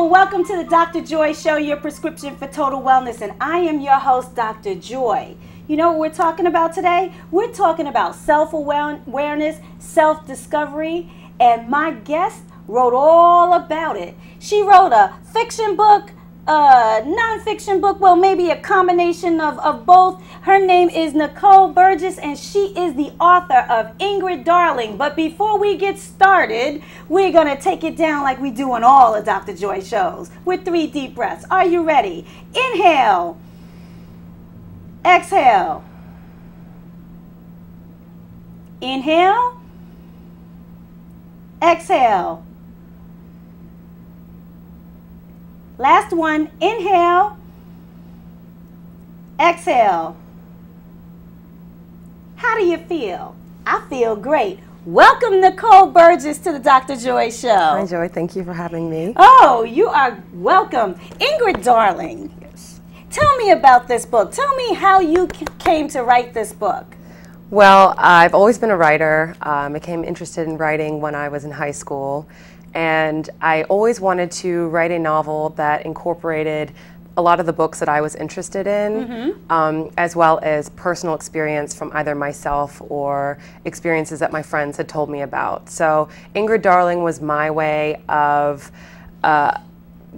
Well, welcome to the Dr. Joy Show, your prescription for total wellness, and I am your host, Dr. Joy. You know what we're talking about today? We're talking about self-awareness, self-discovery, and my guest wrote all about it. She wrote a fiction book, a non-fiction book, well, maybe a combination of both. Her name is Nicole Burgess, and she is the author of Ingrid, Darling. But before we get started, we're going to take it down like we do on all the Dr. Joy shows with 3 deep breaths. Are you ready? Inhale. Exhale. Inhale. Exhale. Last one. Inhale. Exhale. How do you feel? I feel great. Welcome, Nicole Burgess, to the Dr. Joy Show. Hi, Joy. Thank you for having me. Oh, you are welcome. Ingrid, darling. Yes. Tell me about this book. Tell me how you came to write this book. Well, I've always been a writer. I became interested in writing when I was in high school. And I always wanted to write a novel that incorporated a lot of the books that I was interested in, as well as personal experience from either myself or experiences that my friends had told me about. So Ingrid, Darling was my way of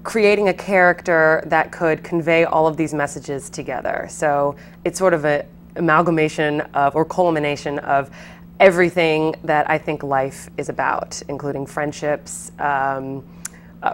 creating a character that could convey all of these messages together. So it's sort of an amalgamation of, or culmination of, everything that I think life is about, including friendships,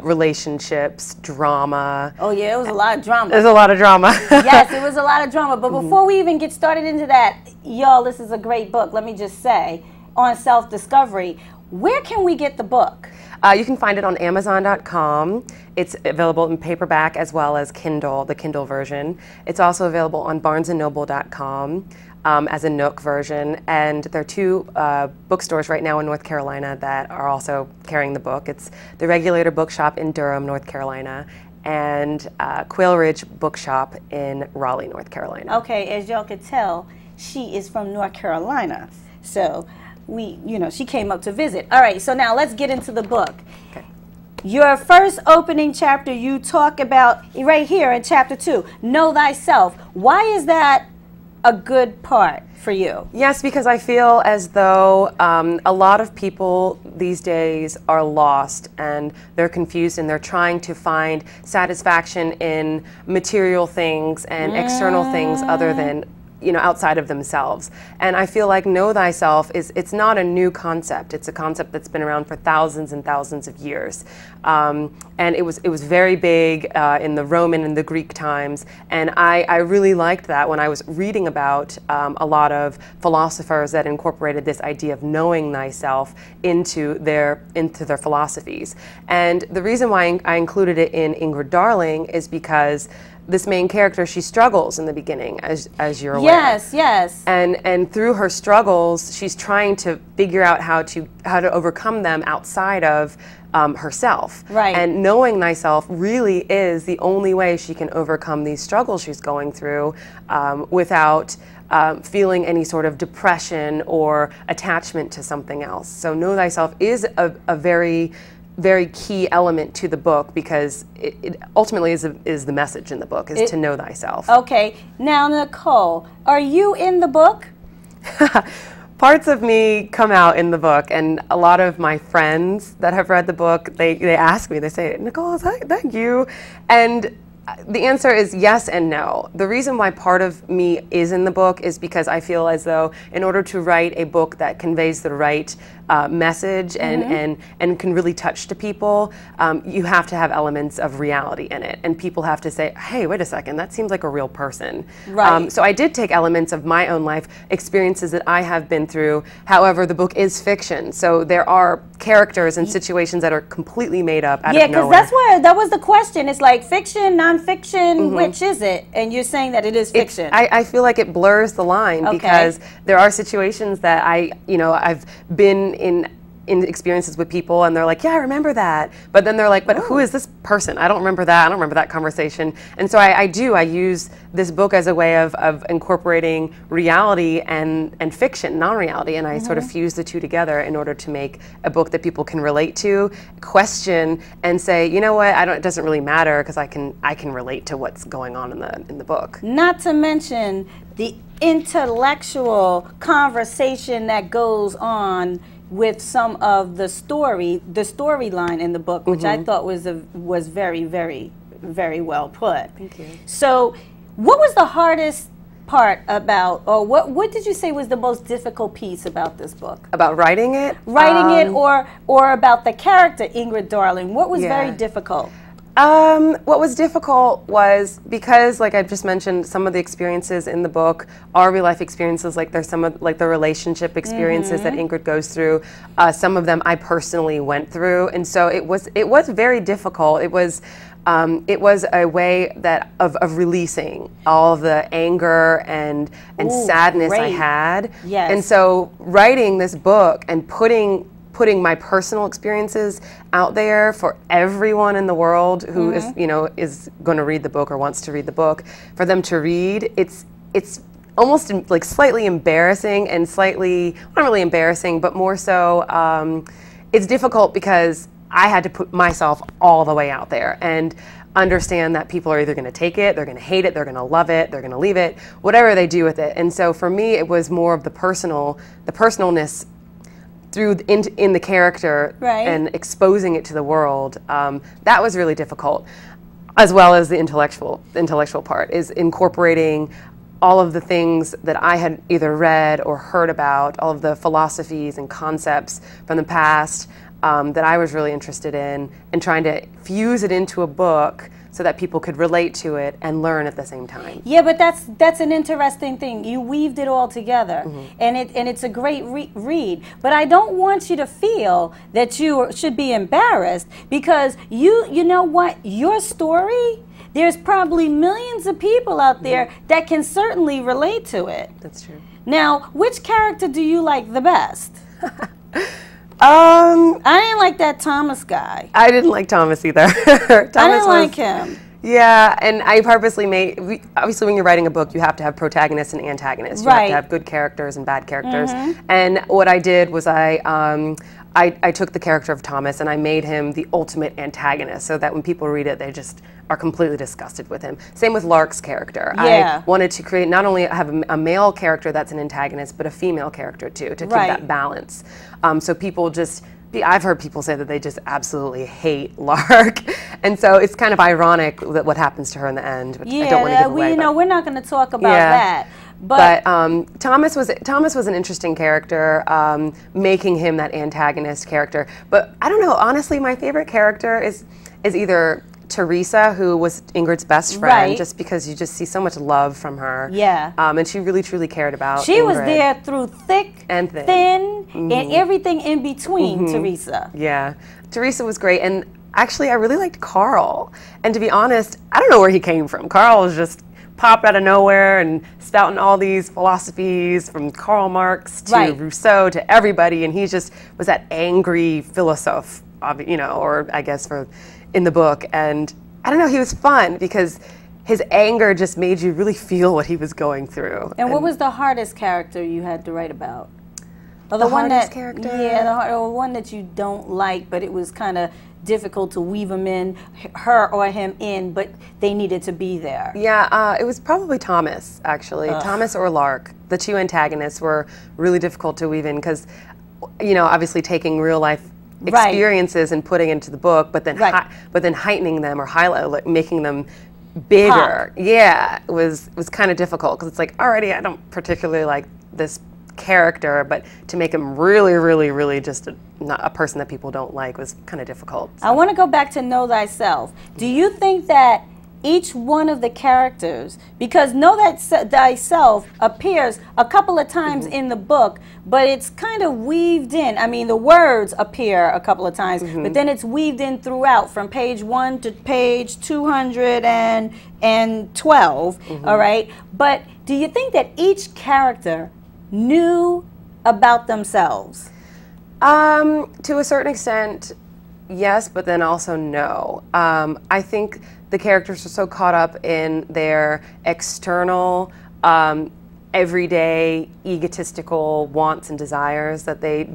relationships, drama. Oh yeah, it was a lot of drama. There's a lot of drama. Yes, it was a lot of drama. But before we even get started into that, y'all, this is a great book, let me just say, on self-discovery. Where can we get the book? You can find it on Amazon.com. It's available in paperback as well as Kindle, the Kindle version. It's also available on BarnesandNoble.com. As a Nook version, and there are 2 bookstores right now in North Carolina that are also carrying the book. It's the Regulator Bookshop in Durham, North Carolina, and Quail Ridge Bookshop in Raleigh, North Carolina. Okay, as y'all could tell, she is from North Carolina, so she came up to visit. All right, so now let's get into the book. Okay. Your first opening chapter, you talk about, right here in chapter 2, know thyself. Why is that a good part for you? Yes, because I feel as though a lot of people these days are lost and they're confused and they're trying to find satisfaction in material things and external things other than, outside of themselves. And I feel like know thyself it's not a new concept. It's a concept that's been around for thousands and thousands of years. And it was very big in the Roman and the Greek times. And I really liked that when I was reading about a lot of philosophers that incorporated this idea of knowing thyself into their philosophies. And the reason why I included it in Ingrid, Darling is because this main character, she struggles in the beginning, as you're aware. Yes, yes. And through her struggles, she's trying to figure out how to overcome them outside of herself. Right. And knowing thyself really is the only way she can overcome these struggles she's going through without feeling any sort of depression or attachment to something else. So know thyself is a very key element to the book, because it ultimately is the message in the book, is to know thyself. Okay. Now, Nicole, are you in the book? Parts of me come out in the book, and a lot of my friends that have read the book, they ask me, they say, Nicole, is that you? And the answer is yes and no. The reason why part of me is in the book is because I feel as though in order to write a book that conveys the right message and can really touch to people, you have to have elements of reality in it. And people have to say, hey, wait a second, that seems like a real person. Right. So I did take elements of my own life, experiences that I have been through. However, the book is fiction. So there are characters and situations that are completely made up out of nowhere. Yeah, because that was the question. It's like fiction, non-fiction, which is it? And you're saying that it is fiction. I feel like it blurs the line because there are situations that I've been in experiences with people, and they're like, yeah, I remember that. But then they're like, but who is this person? I don't remember that. I don't remember that conversation. And so I use this book as a way of incorporating reality and fiction, non-reality, and I sort of fuse the two together in order to make a book that people can relate to, question, and say, you know what, it doesn't really matter because I can relate to what's going on in the book. Not to mention the intellectual conversation that goes on with some of the storyline in the book, which I thought was very, very, very well put. Thank you. So, what was the hardest part about, or what did you say was the most difficult piece about this book? About writing it? Writing it, or about the character Ingrid Darling. What was very difficult? What was difficult was because, like I just mentioned, some of the experiences in the book are real life experiences. Like there's some of the relationship experiences that Ingrid goes through. Some of them I personally went through, and so it was very difficult. It was a way of releasing all of the anger and sadness I had. Yes. And so writing this book and putting my personal experiences out there for everyone in the world who is going to read the book or wants to read the book, for them to read, it's almost like slightly embarrassing and slightly, not really embarrassing, but more so, it's difficult because I had to put myself all the way out there and understand that people are either going to take it, they're going to hate it, they're going to love it, they're going to leave it, whatever they do with it. And so for me, it was more of the personalness in the character and exposing it to the world. That was really difficult, as well as the intellectual part is incorporating all of the things that I had either read or heard about, all of the philosophies and concepts from the past that I was really interested in, and trying to fuse it into a book so that people could relate to it and learn at the same time. Yeah, but that's an interesting thing. You weaved it all together, and it's a great read. But I don't want you to feel that you should be embarrassed, because you know what, your story, there's probably millions of people out there that can certainly relate to it. That's true. Now, which character do you like the best? I didn't like that Thomas guy. I didn't like Thomas either. I didn't like him. Yeah, and I purposely obviously when you're writing a book, you have to have protagonists and antagonists. You have to have good characters and bad characters. And what I did was I took the character of Thomas and I made him the ultimate antagonist, so that when people read it, they just are completely disgusted with him. Same with Lark's character. Yeah. I wanted to create, not only have a male character that's an antagonist, but a female character too, to keep that balance. So people I've heard people say that they just absolutely hate Lark, and so it's kind of ironic that what happens to her in the end, which I don't want to give away. We're not going to talk about that. But Thomas was an interesting character, making him that antagonist character. But I don't know, honestly, my favorite character is either Teresa, who was Ingrid's best friend, just because you just see so much love from her. Yeah. And she really, truly cared about She Ingrid. was there through thick and thin, and everything in between, Teresa. Yeah. Teresa was great. And actually, I really liked Carl. And to be honest, I don't know where he came from. Carl was just popped out of nowhere and spouting all these philosophies, from Karl Marx to Rousseau to everybody. And he just was that angry philosopher, or I guess in the book. And I don't know, he was fun because his anger just made you really feel what he was going through. And what was the hardest character you had to write about? Or the hardest character? Yeah, or one that you don't like, but it was kind of difficult to weave them in, her or him in, but they needed to be there. Yeah, it was probably Thomas, actually. Thomas or Lark. The two antagonists were really difficult to weave in because, obviously taking real life experiences and putting into the book, but then heightening them or making them bigger. Yeah, it was kind of difficult because it's like, already I don't particularly like this character, but to make him really, really, really just a person that people don't like was kind of difficult. So. I want to go back to Know Thyself. Do you think that each one of the characters, because Know Thyself appears a couple of times in the book, but it's kind of weaved in. I mean, the words appear a couple of times, but then it's weaved in throughout from page 1 to page 212, all right? But do you think that each character knew about themselves? To a certain extent, yes, but then also no. I think the characters are so caught up in their external, everyday, egotistical wants and desires that they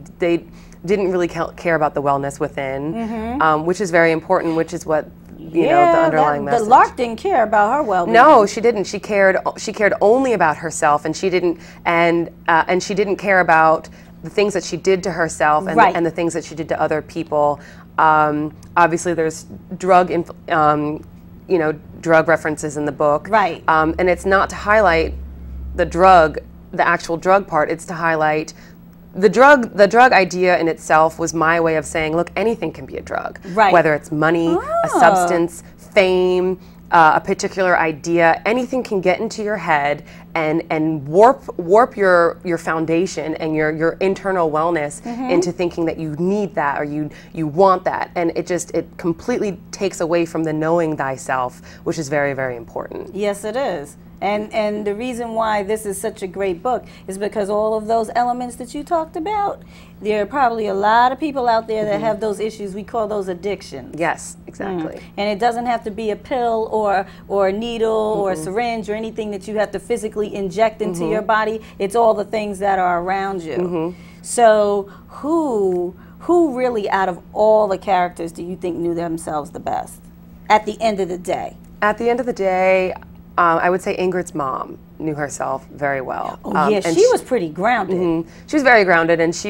didn't really care about the wellness within, which is very important, which is what the underlying message. The Lark didn't care about her well-being. No, she didn't. She cared only about herself, and she didn't care about the things that she did to herself and the things that she did to other people. Obviously, there's drug references in the book, right? And it's not to highlight the actual drug part. It's to highlight the drug idea in itself was my way of saying, look, anything can be a drug, right? Whether it's money, a substance, fame, a particular idea, anything can get into your head and warp your foundation and your internal wellness into thinking that you need that or you want that, and it completely takes away from the knowing thyself, which is very, very important. Yes, it is. And the reason why this is such a great book is because all of those elements that you talked about, there are probably a lot of people out there that have those issues. We call those addictions. Yes, exactly. And it doesn't have to be a pill or a needle or a syringe or anything that you have to physically inject into your body. It's all the things that are around you. So who really, out of all the characters, do you think knew themselves the best at the end of the day? At the end of the day, I would say Ingrid's mom knew herself very well. Oh, yeah, she was pretty grounded. She was very grounded, and she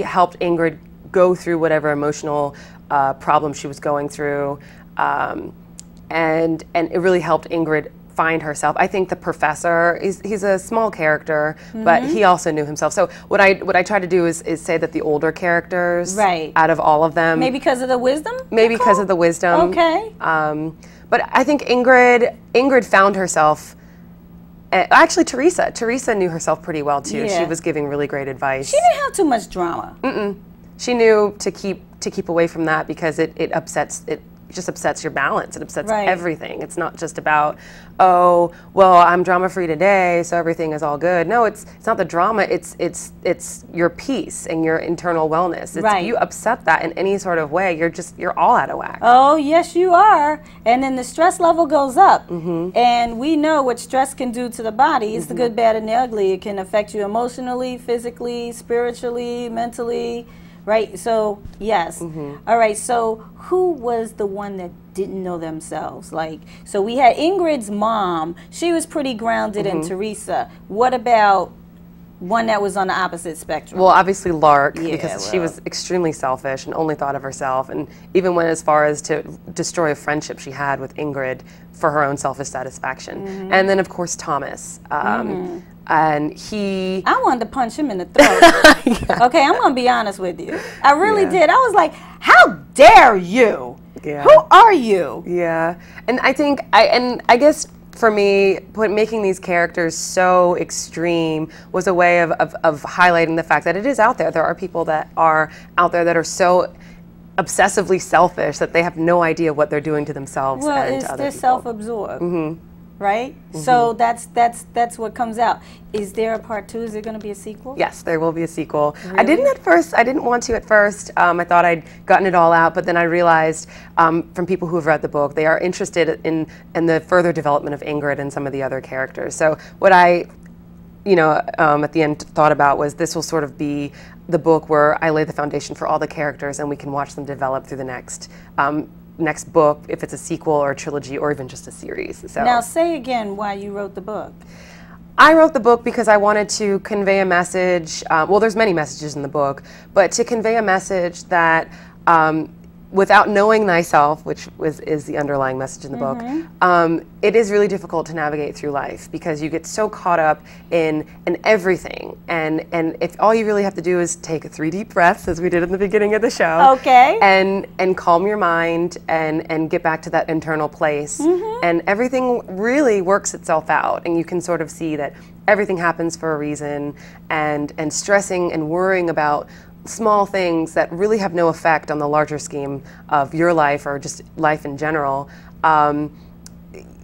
helped Ingrid go through whatever emotional problem she was going through, and it really helped Ingrid find herself. I think the professor, he's a small character, but he also knew himself. So what I try to do is say that the older characters, out of all of them, maybe because of the wisdom. Maybe because of the wisdom. Okay. But I think Ingrid found herself. Actually, Teresa knew herself pretty well too. Yeah. She was giving really great advice. She didn't have too much drama. She knew to keep away from that because it just upsets your balance. It upsets everything. It's not just about, oh, well, I'm drama free today, so everything is all good. No, it's not the drama. It's your peace and your internal wellness. If you upset that in any sort of way, you're all out of whack. Oh, yes, you are. And then the stress level goes up. And we know what stress can do to the body. It's the good, bad, and the ugly. It can affect you emotionally, physically, spiritually, mentally. Right, so yes. All right, so who was the one that didn't know themselves? So we had Ingrid's mom. She was pretty grounded in Teresa. What about one that was on the opposite spectrum? Well, obviously Lark, because she was extremely selfish and only thought of herself, and even went as far as to destroy a friendship she had with Ingrid for her own selfish satisfaction. And then, of course, Thomas. And I wanted to punch him in the throat. Okay, I'm going to be honest with you. I really did. I was like, how dare you? Who are you? Yeah. And I think, I guess for me, making these characters so extreme was a way of highlighting the fact that it is out there. There are people that are out there that are so obsessively selfish that they have no idea what they're doing to themselves and to other people. They're self-absorbed. Right? So that's what comes out. Is there a part 2? Is there going to be a sequel? Yes, there will be a sequel. Really? I didn't want to at first. I thought I'd gotten it all out, but then I realized from people who have read the book, they are interested in the further development of Ingrid and some of the other characters. So what I at the end thought about was this will sort of be the book where I lay the foundation for all the characters and we can watch them develop through the next book, if it's a sequel or a trilogy or even just a series. So now say again why you wrote the book. I wrote the book because I wanted to convey a message. Well, there's many messages in the book, but to convey a message that without knowing thyself, which is the underlying message in the book, it is really difficult to navigate through life because you get so caught up in everything. And if all you really have to do is take 3 deep breaths, as we did in the beginning of the show, and calm your mind and get back to that internal place, and everything really works itself out. And you can sort of see that everything happens for a reason, and stressing and worrying about small things that really have no effect on the larger scheme of your life or just life in general,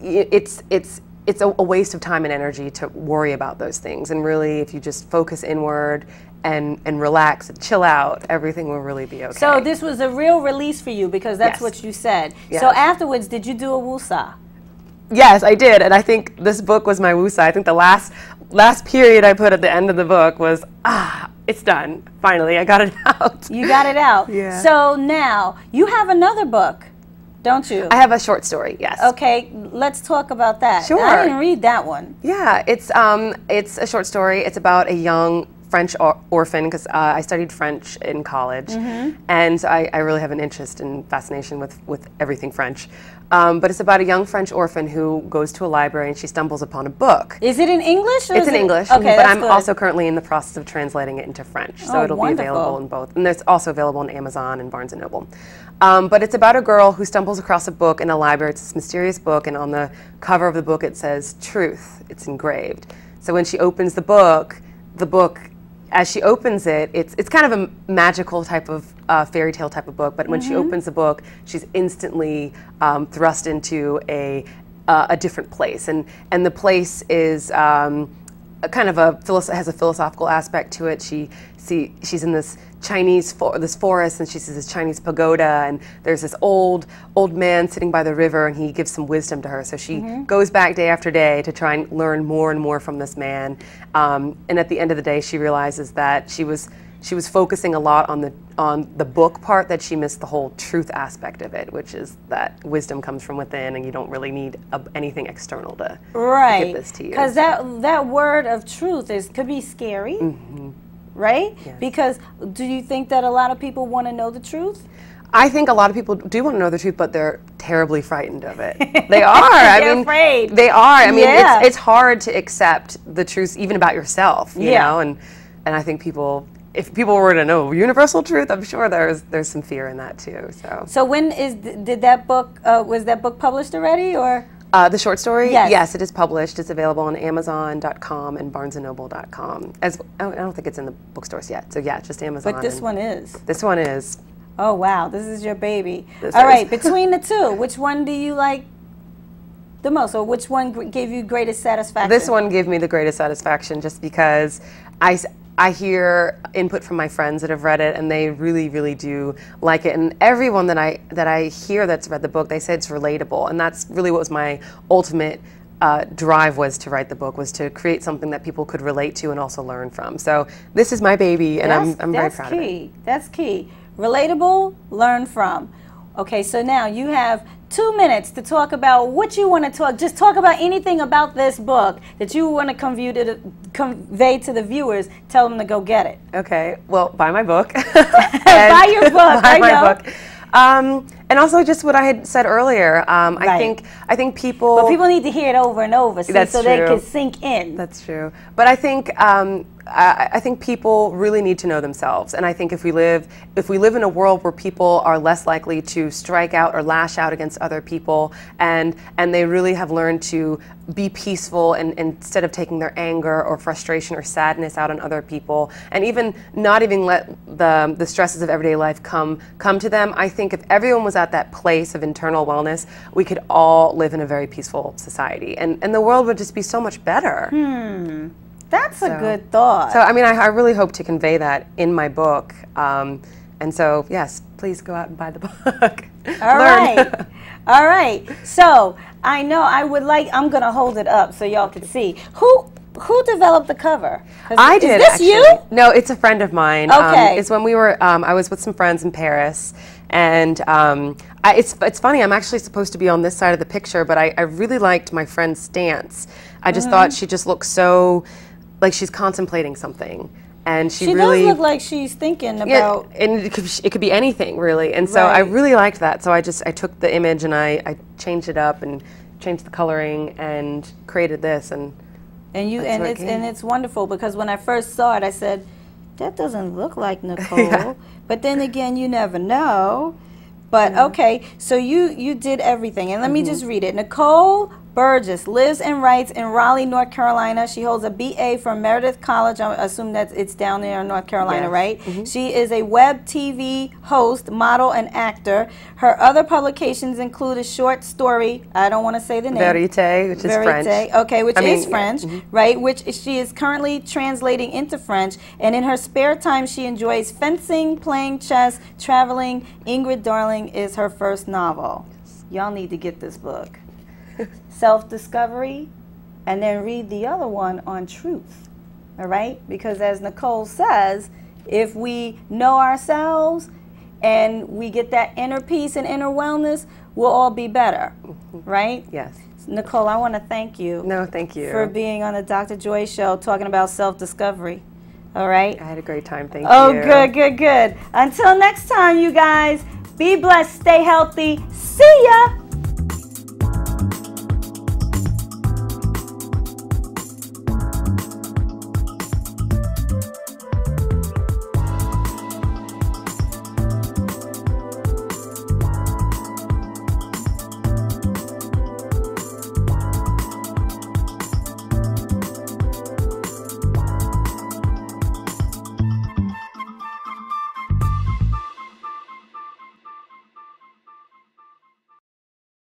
it's it's a waste of time and energy to worry about those things. And really, if you just focus inward and relax and chill out, everything will really be okay. So this was a real release for you, because that's Yes. what you said. Yes. So afterwards, did you do a woosah? Yes, I did, and I think this book was my woosah. I think the last period I put at the end of the book was, it's done. Finally, I got it out. You got it out. Yeah. So now, you have another book, don't you? I have a short story, yes. Okay, let's talk about that. Sure. I didn't read that one. Yeah, it's a short story. It's about a young French orphan, because I studied French in college, and so I really have an interest and fascination with everything French. But it's about a young French orphan who goes to a library and she stumbles upon a book. Is it in English? Or It's is in English, Okay, but I'm good. also currently in the process of translating it into French, so Oh, it'll wonderful. be available in both. And it's also available on Amazon and Barnes & Noble. But it's about a girl who stumbles across a book in a library. It's this mysterious book, and on the cover of the book it says "Truth." It's engraved. So when she opens the book, as she opens it, it's kind of a magical type of fairy tale type of book, but when she opens the book, she's instantly thrust into a different place, and the place is kind of has a philosophical aspect to it. She's in this this forest, and she sees this Chinese pagoda, and there's this old man sitting by the river, and he gives some wisdom to her. So she goes back day after day to try and learn more and more from this man. And at the end of the day, she realizes that she was focusing a lot on the book part, that she missed the whole truth aspect of it, which is that wisdom comes from within, and you don't really need anything external to give this to you. Because that word of truth could be scary. Right? Yes. Because do you think that a lot of people want to know the truth? I think a lot of people do want to know the truth, but they're terribly frightened of it. They are. They're afraid. They are. I mean, Yeah. it's hard to accept the truth, even about yourself. You know, and I think if people were to know universal truth, I'm sure there's some fear in that too. So when did that book was that book published already, or? The short story? Yes. Yes, it is published. It's available on Amazon.com and BarnesandNoble.com. I don't think it's in the bookstores yet. So yeah, just Amazon. But this one is. This one is. Oh wow, this is your baby. This All is. right, between the two, which one do you like the most, or which one gave you greatest satisfaction? This one gave me the greatest satisfaction, just because I hear input from my friends that have read it, and they really, really do like it. And everyone that I hear that's read the book, they say it's relatable, and that's really what was my ultimate drive, was to write the book, was to create something that people could relate to and also learn from. So this is my baby, and I'm very proud of it. That's key. Relatable, learn from. Okay, so now you have 2 minutes to talk about what you want to talk. Just talk about anything about this book that you want to convey to the viewers. Tell them to go get it. Okay, well, buy my book. Buy your book. Buy my book. And also just what I had said earlier. Right. I think people. But people need to hear it over and over, so they true. can sink in. That's true. But I think people really need to know themselves, and I think if we live in a world where people are less likely to strike out or lash out against other people, and they really have learned to be peaceful, and instead of taking their anger or frustration or sadness out on other people, and not even let the stresses of everyday life come to them, I think if everyone was at that place of internal wellness, we could all live in a very peaceful society, and the world would just be so much better. That's a good thought. So, I mean, I really hope to convey that in my book. And so, yes, please go out and buy the book. All right. All right. So, I know I'm going to hold it up so y'all can see. Who developed the cover? I did, Is this actually. you? No, it's a friend of mine. Okay. It's when we were, I was with some friends in Paris, and it's funny, I'm actually supposed to be on this side of the picture, but I really liked my friend's stance. I just thought she just looked so like she's contemplating something, and she really does look like she's thinking about. Yeah, and it could be anything really, and so I really liked that. So I took the image and I changed it up and changed the coloring and created this, and it's wonderful, because when I first saw it, I said, that doesn't look like Nicole. But then again, you never know. But okay, so you did everything. And let me just read it. Nicole Burgess lives and writes in Raleigh, North Carolina. She holds a BA from Meredith College. I assume that it's down there in North Carolina, Yes. right? She is a web TV host, model, and actor. Her other publications include a short story, I don't want to say the name. Verite, which is French. Okay, which is yeah. French, right? Which she is currently translating into French. And in her spare time, she enjoys fencing, playing chess, traveling. Ingrid, Darling is her first novel. Y'all need to get this book. Self-discovery, and then read the other one on truth, all right? Because as Nicole says, if we know ourselves and we get that inner peace and inner wellness, we'll all be better, right? Yes. Nicole, I want to thank you. No, thank you. For being on the Dr. Joy Show talking about self-discovery, all right? I had a great time, thank you. Oh, good. Until next time, you guys, be blessed, stay healthy. See ya!